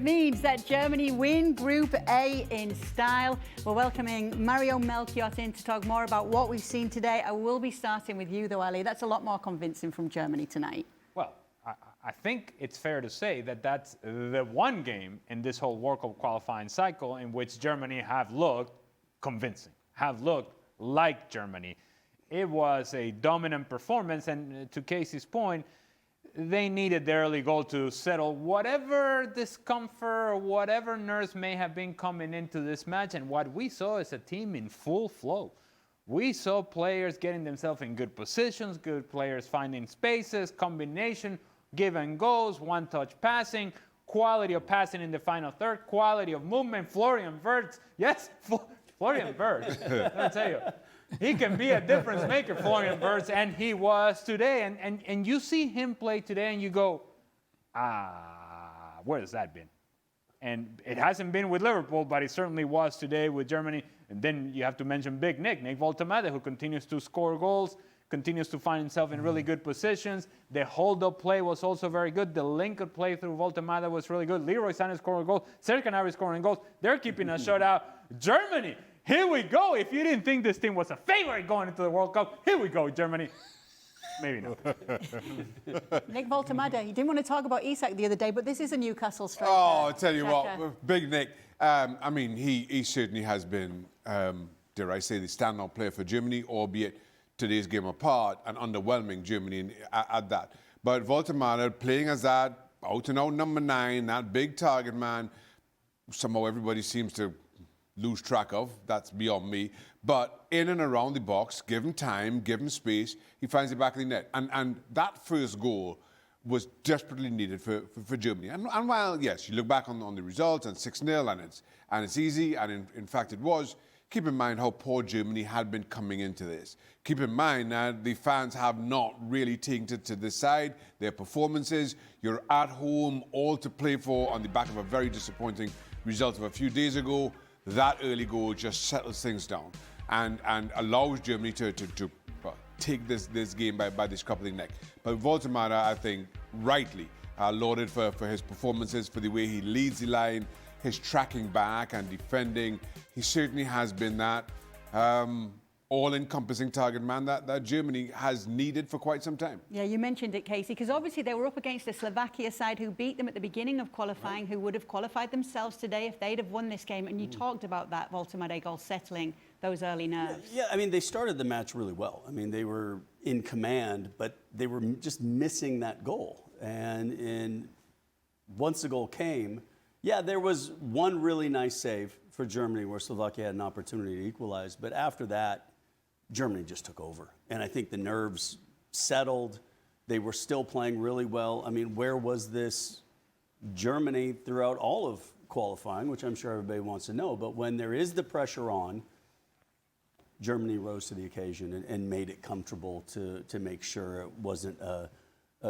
means that Germany win Group A in style. We're welcoming Mario Melchiot in to talk more about what we've seen today. I will be starting with you, though, Ali. That's a lot more convincing from Germany tonight. Well, I think it's fair to say that that's the one game in this whole World Cup qualifying cycle in which Germany have looked convincing, have looked like Germany. It was a dominant performance, and to Kasey's point, they needed the early goal to settle whatever discomfort or whatever nerves may have been coming into this match. And what we saw is a team in full flow. We saw players getting themselves in good positions, good players finding spaces, combination, give and goes, one-touch passing, quality of passing in the final third, quality of movement. Florian Wirtz, yes, Florian Wirtz, let me tell you. He can be a difference maker, Florian Wirtz, and he was today. And you see him play today and you go, where has that been? And it hasn't been with Liverpool, but it certainly was today with Germany. And then you have to mention Big Nick Woltemade, who continues to score goals, continues to find himself in really good positions. The hold-up play was also very good. The link-up play through Woltemade was really good. Leroy Sané scoring goals. Serge Gnabry scoring goals. They're keeping a shutout. Germany, here we go. If you didn't think this team was a favorite going into the World Cup, here we go, Germany. Maybe not. Nick Woltemade, he didn't want to talk about Isak the other day, but this is a Newcastle striker. Oh, I'll tell you Shaka. what, Big Nick, I mean, he certainly has been, dare I say, the standout player for Germany, albeit today's game apart and underwhelming Germany at that. But Woltemade playing as that out-and-out number 9, that big target man, somehow everybody seems to lose track of. That's beyond me. But in and around the box, give him time, give him space, he finds the back of the net. And that first goal was desperately needed for Germany. And while, yes, you look back on the results and 6-0 and it's easy, and in fact it was, keep in mind how poor Germany had been coming into this. Keep in mind that the fans have not really taken it to this side. Their performances, you're at home, all to play for on the back of a very disappointing result of a few days ago. That early goal just settles things down and allows Germany to take this game by the scruff of the neck. But Woltemade, I think, rightly lauded for his performances, for the way he leads the line, his tracking back and defending. He certainly has been that all-encompassing target man that Germany has needed for quite some time. Yeah, you mentioned it, Kasey, because obviously they were up against the Slovakia side who beat them at the beginning of qualifying, who would have qualified themselves today if they'd have won this game. And you talked about that Woltemade goal settling those early nerves. Yeah, I mean, they started the match really well. I mean, they were in command, but they were just missing that goal. And once the goal came, yeah, there was one really nice save for Germany where Slovakia had an opportunity to equalize. But after that, Germany just took over. And I think the nerves settled. They were still playing really well. I mean, where was this Germany throughout all of qualifying, which I'm sure everybody wants to know. But when there is the pressure on, Germany rose to the occasion and made it comfortable to make sure it wasn't a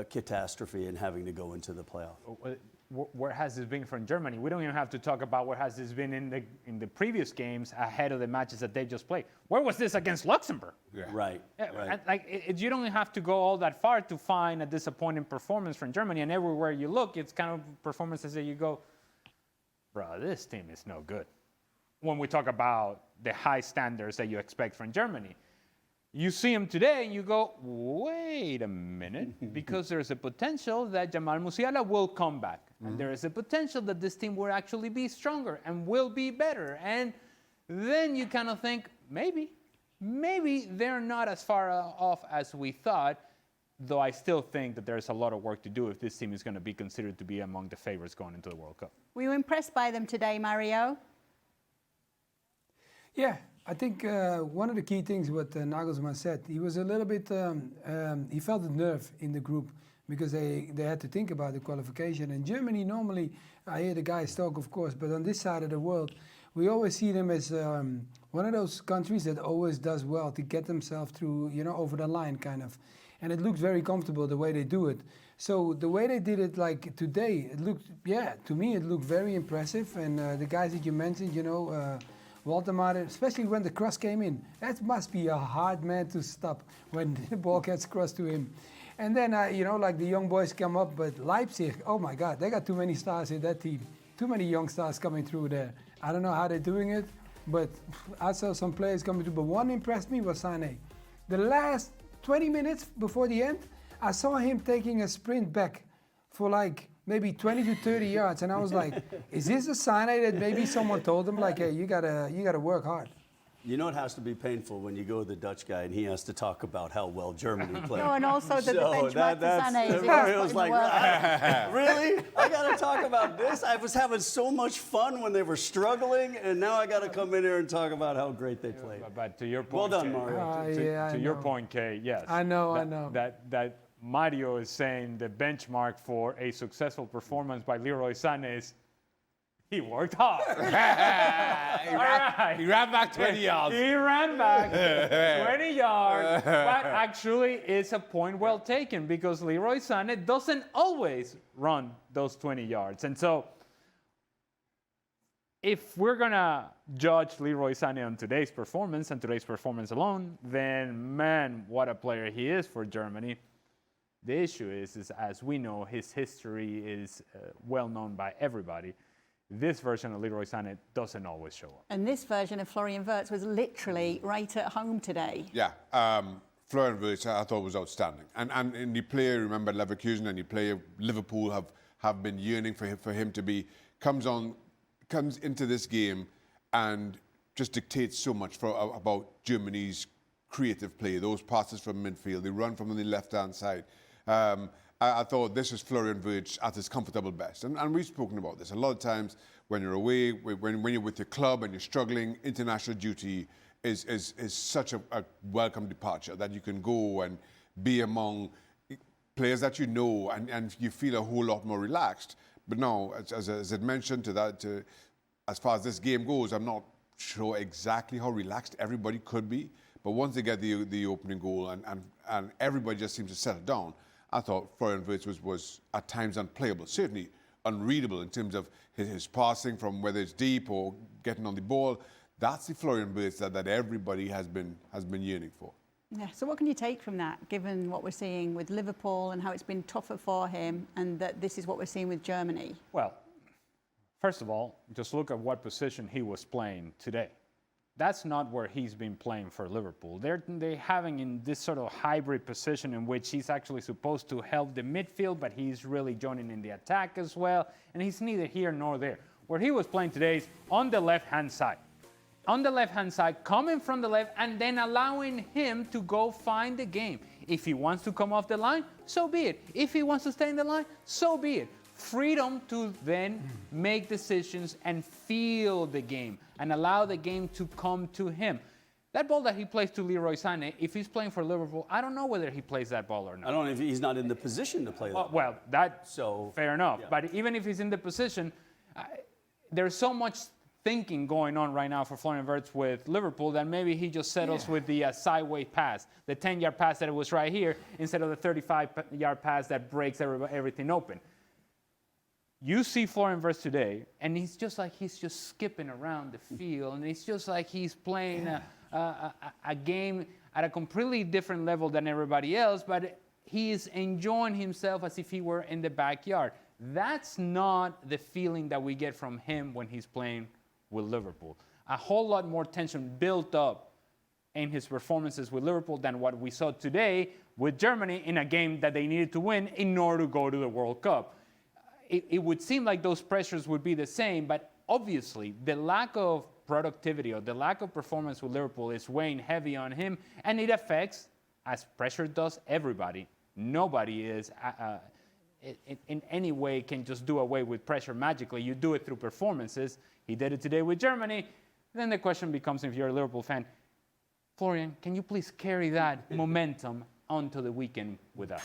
catastrophe and having to go into the playoff. Where has this been from Germany? We don't even have to talk about where has this been in the previous games ahead of the matches that they just played. Where was this against Luxembourg? Yeah. Right. Yeah, right. You don't have to go all that far to find a disappointing performance from Germany. And everywhere you look, it's kind of performances that you go, bro, this team is no good. When we talk about the high standards that you expect from Germany. You see him today and you go, wait a minute, because there's a potential that Jamal Musiala will come back. And there is a potential that this team will actually be stronger and will be better. And then you kind of think, maybe they're not as far off as we thought, though I still think that there's a lot of work to do if this team is going to be considered to be among the favorites going into the World Cup. Were you impressed by them today, Mario? Yeah. I think one of the key things what Nagelsmann said, he was a little bit, he felt the nerve in the group because they had to think about the qualification. And Germany normally, I hear the guys talk, of course, but on this side of the world, we always see them as one of those countries that always does well to get themselves through, over the line kind of. And it looks very comfortable the way they do it. So the way they did it like today, it looked, to me it looked very impressive. And the guys that you mentioned, Woltemade, especially when the cross came in. That must be a hard man to stop when the ball gets crossed to him. And then, like the young boys come up, but Leipzig, oh my God, they got too many stars in that team. too many young stars coming through there. I don't know how they're doing it, but I saw some players coming through. But one impressed me was Sané. The last 20 minutes before the end, I saw him taking a sprint back for like maybe 20 to 30 yards, and I was like, "Is this a sign that maybe someone told him like, hey, you gotta work hard?" You know it has to be painful when you go to the Dutch guy and he has to talk about how well Germany played. No, and also the benchmark to Sané is it was like, really? I got to talk about this? I was having so much fun when they were struggling, and now I got to come in here and talk about how great they played. But to your point, Well done, Kay, Mario. to your point, Kay, yes. I know. That Mario is saying the benchmark for a successful performance by Leroy Sané is he worked hard. He ran back 20 yards. He ran back 20 yards. But actually, it's a point well taken because Leroy Sané doesn't always run those 20 yards. And so, if we're going to judge Leroy Sané on today's performance and today's performance alone, then, man, what a player he is for Germany. The issue is as we know, his history is well known by everybody. This version of Leroy Sané doesn't always show up. And this version of Florian Wirtz was literally right at home today. Yeah, Florian Wirtz I thought was outstanding. And the player, remember Leverkusen and the player Liverpool have been yearning for him to be, comes into this game and just dictates so much about Germany's creative play, those passes from midfield, they run from the left-hand side. I thought this is Florian Wirtz at his comfortable best. And we've spoken about this. A lot of times when you're away, when you're with your club and you're struggling, international duty is such a welcome departure that you can go and be among players that you know and you feel a whole lot more relaxed. But now, as I mentioned, as far as this game goes, I'm not sure exactly how relaxed everybody could be. But once they get the opening goal and everybody just seems to settle down, I thought Florian Wirtz was at times unplayable, certainly unreadable in terms of his passing from whether it's deep or getting on the ball. That's the Florian Wirtz that everybody has been yearning for. Yeah. So what can you take from that, given what we're seeing with Liverpool and how it's been tougher for him, and that this is what we're seeing with Germany? Well, first of all, just look at what position he was playing today. That's not where he's been playing for Liverpool. They're having in this sort of hybrid position in which he's actually supposed to help the midfield, but he's really joining in the attack as well, and he's neither here nor there. Where he was playing today is on the left-hand side. On the left-hand side, coming from the left, and then allowing him to go find the game. If he wants to come off the line, so be it. If he wants to stay in the line, so be it. Freedom to then make decisions and feel the game and allow the game to come to him. That ball that he plays to Leroy Sané, if he's playing for Liverpool, I don't know whether he plays that ball or not. I don't know if he's not in the position to play that. Well, that's So, fair enough. yeah. But even if he's in the position, there's so much thinking going on right now for Florian Wirtz with Liverpool that maybe he just settles with the sideways pass, the 10-yard pass that it was right here, instead of the 35-yard pass that breaks everything open. You see Florian Wirtz today, and he's just skipping around the field, and it's just like he's playing a game at a completely different level than everybody else, but he is enjoying himself as if he were in the backyard. That's not the feeling that we get from him when he's playing with Liverpool. A whole lot more tension built up in his performances with Liverpool than what we saw today with Germany in a game that they needed to win in order to go to the World Cup. It would seem like those pressures would be the same, but obviously the lack of productivity or the lack of performance with Liverpool is weighing heavy on him, and it affects, as pressure does, everybody. Nobody is in any way can just do away with pressure magically. You do it through performances. He did it today with Germany. Then the question becomes, if you're a Liverpool fan, Florian, can you please carry that momentum onto the weekend with us?